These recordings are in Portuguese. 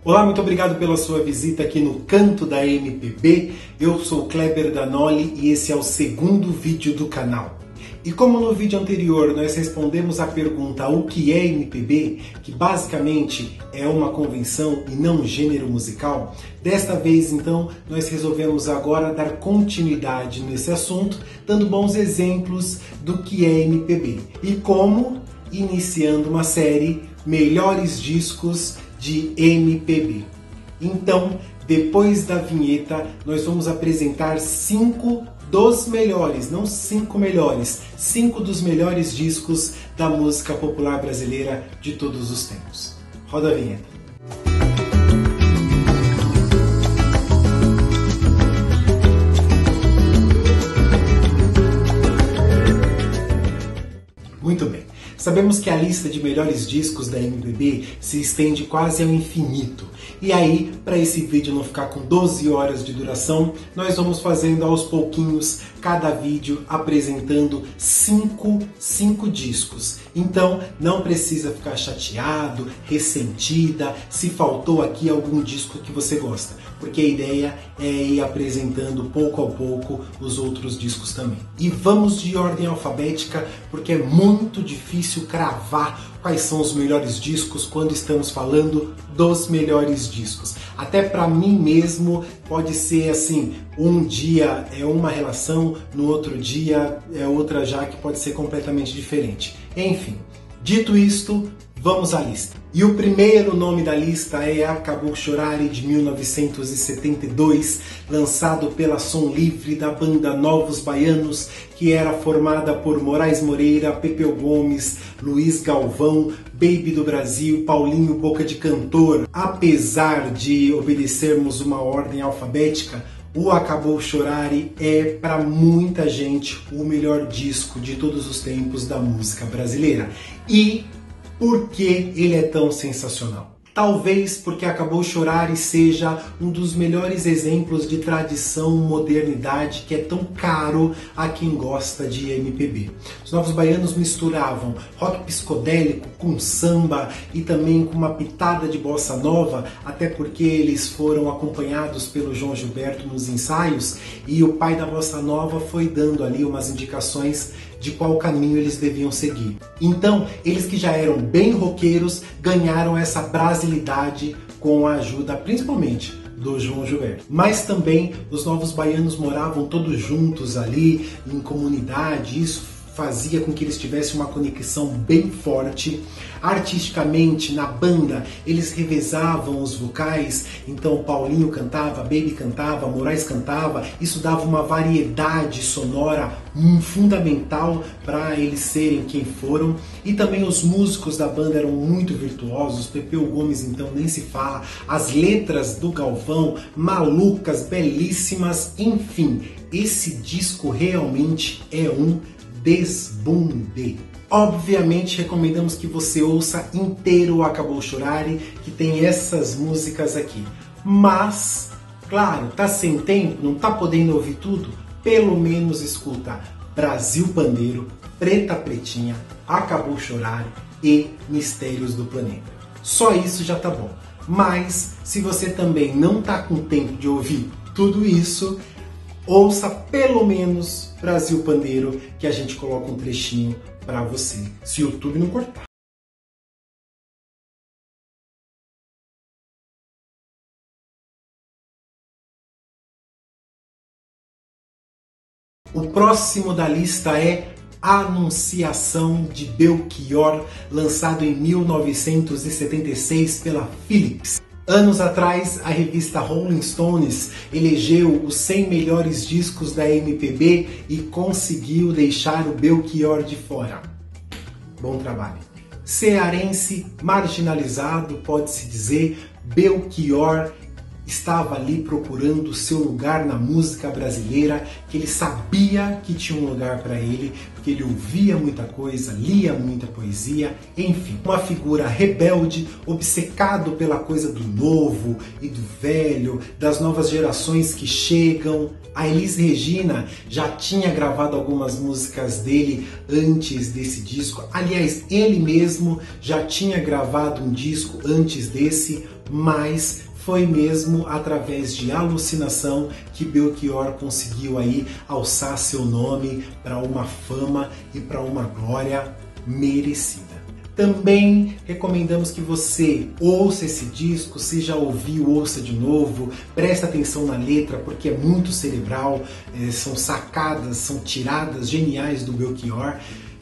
Olá, muito obrigado pela sua visita aqui no Canto da MPB. Eu sou Kleber Danoli e esse é o segundo vídeo do canal. E como no vídeo anterior nós respondemos a pergunta o que é MPB, que basicamente é uma convenção e não um gênero musical, desta vez então nós resolvemos agora dar continuidade nesse assunto, dando bons exemplos do que é MPB. E como? Iniciando uma série Melhores Discos de MPB. Então, depois da vinheta, nós vamos apresentar 5 dos melhores, não 5 melhores, 5 dos melhores discos da música popular brasileira de todos os tempos. Roda a vinheta. Muito bem. Sabemos que a lista de melhores discos da MPB se estende quase ao infinito. E aí, para esse vídeo não ficar com 12 horas de duração, nós vamos fazendo aos pouquinhos cada vídeo apresentando 5 discos. Então, não precisa ficar chateado, ressentida, se faltou aqui algum disco que você gosta. Porque a ideia é ir apresentando pouco a pouco os outros discos também. E vamos de ordem alfabética, porque é muito difícil cravar quais são os melhores discos quando estamos falando dos melhores discos. Até para mim mesmo pode ser assim, um dia é uma relação, no outro dia é outra já, que pode ser completamente diferente. Enfim, dito isto, vamos à lista. E o primeiro nome da lista é Acabou Chorare, de 1972, lançado pela Som Livre da banda Novos Baianos, que era formada por Moraes Moreira, Pepeu Gomes, Luiz Galvão, Baby do Brasil, Paulinho Boca de Cantor. Apesar de obedecermos uma ordem alfabética, o Acabou Chorare é, para muita gente, o melhor disco de todos os tempos da música brasileira. E por que ele é tão sensacional? Talvez porque Acabou Chorare seja um dos melhores exemplos de tradição, modernidade, que é tão caro a quem gosta de MPB. Os Novos Baianos misturavam rock psicodélico com samba e também com uma pitada de bossa nova, até porque eles foram acompanhados pelo João Gilberto nos ensaios e o pai da bossa nova foi dando ali umas indicações de qual caminho eles deviam seguir. Então, eles que já eram bem roqueiros, ganharam essa brasilidade com a ajuda, principalmente, do João Gilberto. Mas também os Novos Baianos moravam todos juntos ali, em comunidade, isso fazia com que eles tivessem uma conexão bem forte. Artisticamente, na banda, eles revezavam os vocais, então Paulinho cantava, Baby cantava, Moraes cantava, isso dava uma variedade sonora fundamental para eles serem quem foram. E também os músicos da banda eram muito virtuosos, Pepeu Gomes então nem se fala, as letras do Galvão, malucas, belíssimas, enfim, esse disco realmente é um desbunde. Obviamente recomendamos que você ouça inteiro o Acabou Chorare, que tem essas músicas aqui. Mas, claro, tá sem tempo, não tá podendo ouvir tudo? Pelo menos escuta Brasil Pandeiro, Preta Pretinha, Acabou Chorare e Mistérios do Planeta. Só isso já tá bom. Mas, se você também não tá com tempo de ouvir tudo isso, ouça pelo menos Brasil Pandeiro, que a gente coloca um trechinho para você, se o YouTube não cortar. O próximo da lista é Anunciação, de Belchior, lançado em 1976 pela Philips. Anos atrás, a revista Rolling Stones elegeu os 100 melhores discos da MPB e conseguiu deixar o Belchior de fora. Bom trabalho. Cearense, marginalizado, pode-se dizer, Belchior estava ali procurando o seu lugar na música brasileira, que ele sabia que tinha um lugar para ele, porque ele ouvia muita coisa, lia muita poesia, enfim, uma figura rebelde, obcecado pela coisa do novo e do velho, das novas gerações que chegam. A Elis Regina já tinha gravado algumas músicas dele antes desse disco. Aliás, ele mesmo já tinha gravado um disco antes desse, mas foi mesmo através de Alucinação que Belchior conseguiu aí alçar seu nome para uma fama e para uma glória merecida. Também recomendamos que você ouça esse disco, se já ouviu, ouça de novo, preste atenção na letra porque é muito cerebral, são sacadas, são tiradas geniais do Belchior,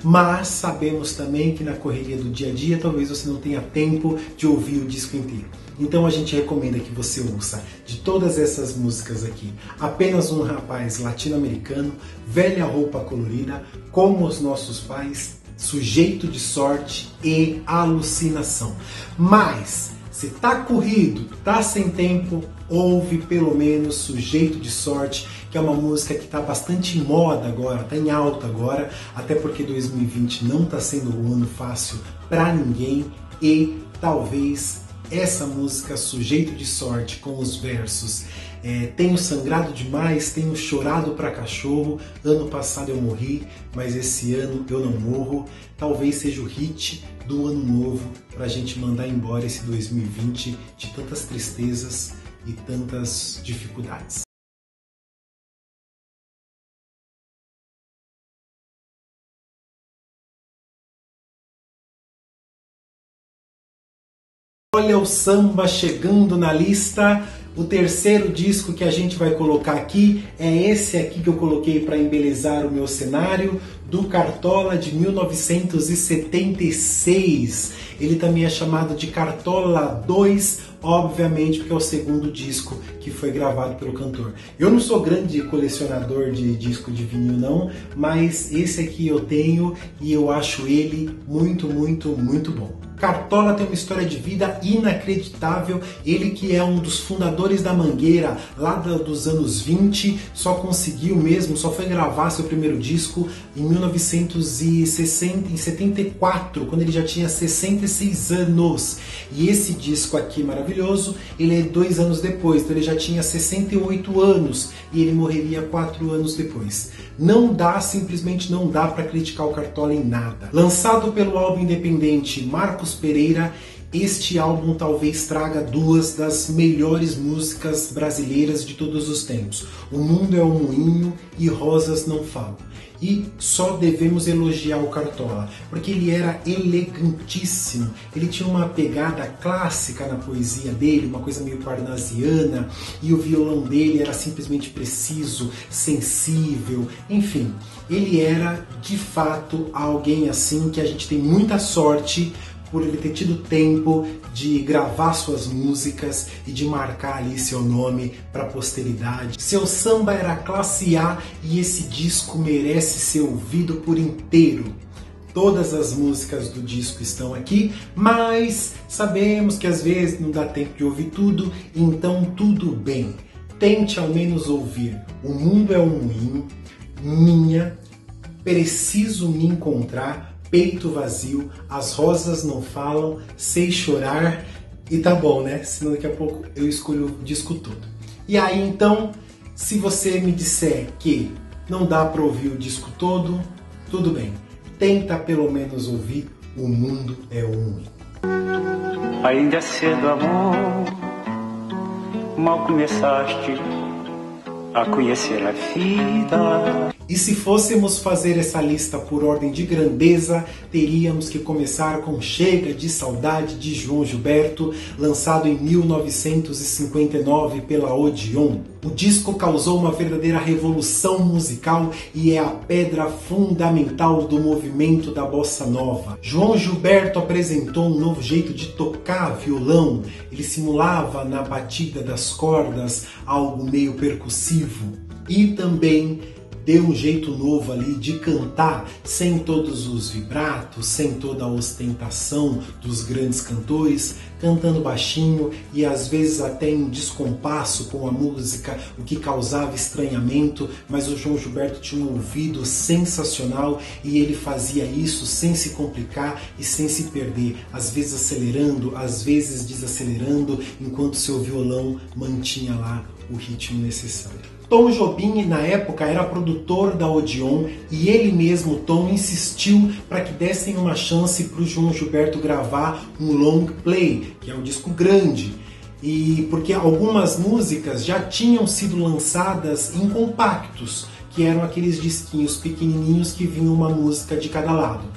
mas sabemos também que na correria do dia a dia talvez você não tenha tempo de ouvir o disco inteiro. Então a gente recomenda que você ouça de todas essas músicas aqui, Apenas um Rapaz Latino-Americano, Velha Roupa Colorida, Como os Nossos Pais, Sujeito de Sorte e Alucinação. Mas, se tá corrido, tá sem tempo, ouve pelo menos Sujeito de Sorte, que é uma música que tá bastante em moda agora, tá em alta agora, até porque 2020 não tá sendo um ano fácil para ninguém e talvez essa música Sujeito de Sorte com os versos tenho sangrado demais, tenho chorado pra cachorro, ano passado eu morri, mas esse ano eu não morro, talvez seja o hit do ano novo pra gente mandar embora esse 2020 de tantas tristezas e tantas dificuldades. Olha o samba chegando na lista. O terceiro disco que a gente vai colocar aqui é esse aqui que eu coloquei para embelezar o meu cenário, do Cartola de 1976. Ele também é chamado de Cartola 2, obviamente porque é o segundo disco que foi gravado pelo cantor. Eu não sou grande colecionador de disco de vinil não, mas esse aqui eu tenho e eu acho ele muito, muito, muito bom. Cartola tem uma história de vida inacreditável, ele que é um dos fundadores da Mangueira lá dos anos 20, só conseguiu mesmo, só foi gravar seu primeiro disco em 1974, quando ele já tinha 66 anos. E esse disco aqui maravilhoso, ele é 2 anos depois, então ele já tinha 68 anos e ele morreria 4 anos depois. Não dá, simplesmente não dá para criticar o Cartola em nada. Lançado pelo álbum independente Marcos Pereira, este álbum talvez traga 2 das melhores músicas brasileiras de todos os tempos. O Mundo é um Moinho e Rosas Não Falam. E só devemos elogiar o Cartola, porque ele era elegantíssimo, ele tinha uma pegada clássica na poesia dele, uma coisa meio parnasiana, e o violão dele era simplesmente preciso, sensível, enfim. Ele era, de fato, alguém assim que a gente tem muita sorte por ele ter tido tempo de gravar suas músicas e de marcar ali seu nome para a posteridade. Seu samba era classe A e esse disco merece ser ouvido por inteiro. Todas as músicas do disco estão aqui, mas sabemos que às vezes não dá tempo de ouvir tudo, então tudo bem. Tente ao menos ouvir O Mundo é um Moinho, Minha, Preciso Me Encontrar, Peito Vazio, As Rosas Não Falam, Sei Chorar e tá bom, né? Senão daqui a pouco eu escolho o disco todo. E aí então, se você me disser que não dá para ouvir o disco todo, tudo bem. Tenta pelo menos ouvir O Mundo é um Moinho. Ainda é cedo, amor, mal começaste a conhecer a vida. E se fôssemos fazer essa lista por ordem de grandeza, teríamos que começar com Chega de Saudade de João Gilberto, lançado em 1959 pela Odeon. O disco causou uma verdadeira revolução musical e é a pedra fundamental do movimento da bossa nova. João Gilberto apresentou um novo jeito de tocar violão, ele simulava na batida das cordas algo meio percussivo e também deu um jeito novo ali de cantar sem todos os vibratos, sem toda a ostentação dos grandes cantores, cantando baixinho e às vezes até em descompasso com a música, o que causava estranhamento, mas o João Gilberto tinha um ouvido sensacional e ele fazia isso sem se complicar e sem se perder, às vezes acelerando, às vezes desacelerando, enquanto seu violão mantinha lá o ritmo necessário. Tom Jobim, na época, era produtor da Odeon e ele mesmo, Tom, insistiu para que dessem uma chance para o João Gilberto gravar um long play, que é um disco grande, e porque algumas músicas já tinham sido lançadas em compactos, que eram aqueles disquinhos pequenininhos que vinham uma música de cada lado.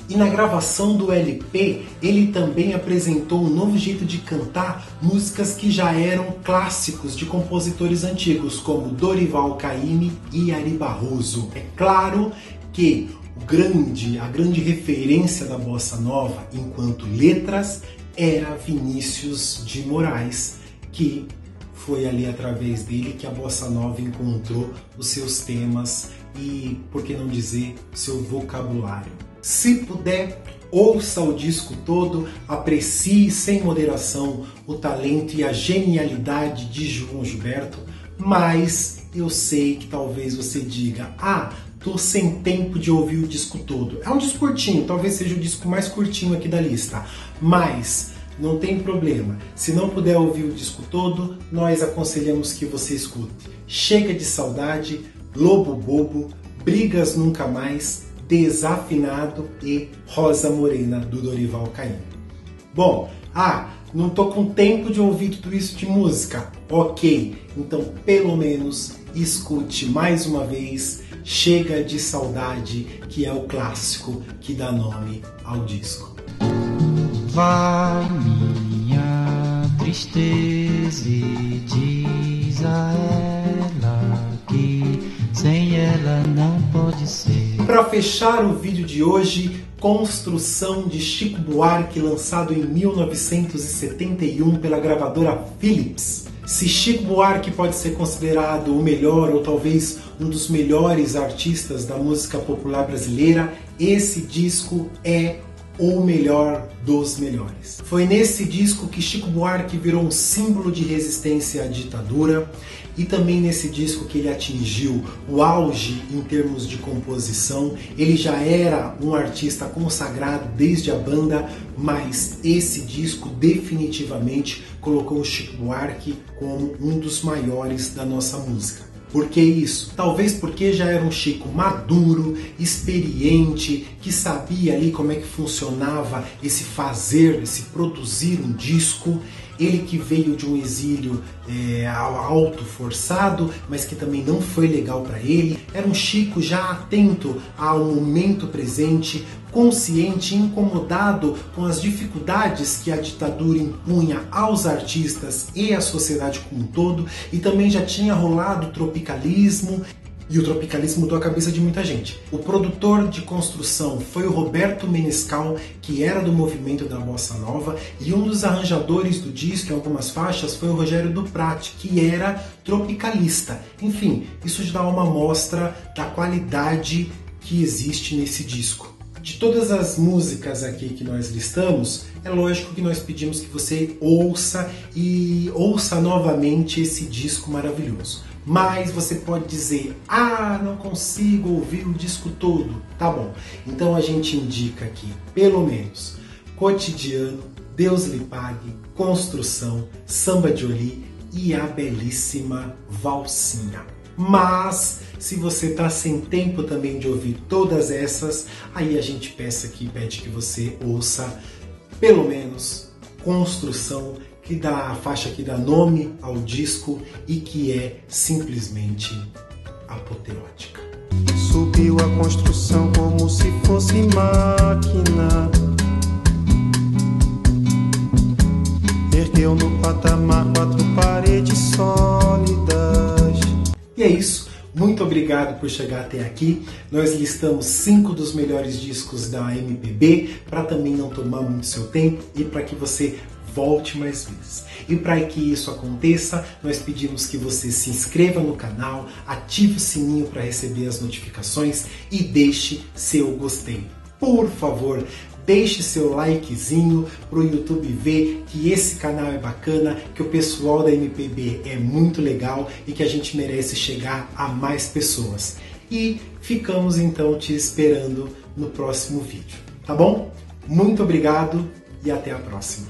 E na gravação do LP, ele também apresentou um novo jeito de cantar músicas que já eram clássicos de compositores antigos, como Dorival Caymmi e Ari Barroso. É claro que a grande referência da bossa nova, enquanto letras, era Vinícius de Moraes, que foi ali através dele que a bossa nova encontrou os seus temas e, por que não dizer, seu vocabulário. Se puder, ouça o disco todo, aprecie sem moderação o talento e a genialidade de João Gilberto, mas eu sei que talvez você diga, tô sem tempo de ouvir o disco todo. É um disco curtinho, talvez seja o disco mais curtinho aqui da lista, mas não tem problema. Se não puder ouvir o disco todo, nós aconselhamos que você escute Chega de Saudade, Lobo Bobo, Brigas Nunca Mais, Desafinado e Rosa Morena, do Dorival Caymmi. Bom, não tô com tempo de ouvir tudo isso de música. Ok, então pelo menos escute mais uma vez Chega de Saudade, que é o clássico que dá nome ao disco. Vai minha tristeza e diz a ela que sem ela não pode ser. Para fechar o vídeo de hoje, Construção de Chico Buarque, lançado em 1971 pela gravadora Philips. Se Chico Buarque pode ser considerado o melhor ou talvez um dos melhores artistas da música popular brasileira, esse disco é o melhor dos melhores. Foi nesse disco que Chico Buarque virou um símbolo de resistência à ditadura e também nesse disco que ele atingiu o auge em termos de composição. Ele já era um artista consagrado desde a banda, mas esse disco definitivamente colocou o Chico Buarque como um dos maiores da nossa música. Por que isso? Talvez porque já era um Chico maduro, experiente, que sabia ali como é que funcionava esse fazer, esse produzir um disco. Ele que veio de um exílio alto, forçado, mas que também não foi legal para ele. Era um Chico já atento ao momento presente, consciente e incomodado com as dificuldades que a ditadura impunha aos artistas e à sociedade como um todo, e também já tinha rolado o tropicalismo, e o tropicalismo mudou a cabeça de muita gente. O produtor de Construção foi o Roberto Menescal, que era do movimento da Bossa Nova, e um dos arranjadores do disco, em algumas faixas, foi o Rogério Duprat, que era tropicalista. Enfim, isso já dá uma amostra da qualidade que existe nesse disco. De todas as músicas aqui que nós listamos, é lógico que nós pedimos que você ouça e ouça novamente esse disco maravilhoso. Mas você pode dizer, não consigo ouvir o disco todo. Tá bom, então a gente indica aqui, pelo menos, Cotidiano, Deus lhe pague, Construção, Samba de Oli e a belíssima Valsinha. Mas, se você está sem tempo também de ouvir todas essas, aí a gente pede que você ouça, pelo menos, Construção, que dá a faixa que dá nome ao disco e que é simplesmente apoteótica. Subiu a construção como se fosse máquina, ergueu no patamar 4 paredes sólidas. E é isso. Muito obrigado por chegar até aqui. Nós listamos 5 dos melhores discos da MPB, para também não tomar muito seu tempo e para que você volte mais vezes. E para que isso aconteça, nós pedimos que você se inscreva no canal, ative o sininho para receber as notificações e deixe seu gostei. Por favor, deixe seu likezinho para o YouTube ver que esse canal é bacana, que o pessoal da MPB é muito legal e que a gente merece chegar a mais pessoas. E ficamos então te esperando no próximo vídeo, tá bom? Muito obrigado e até a próxima.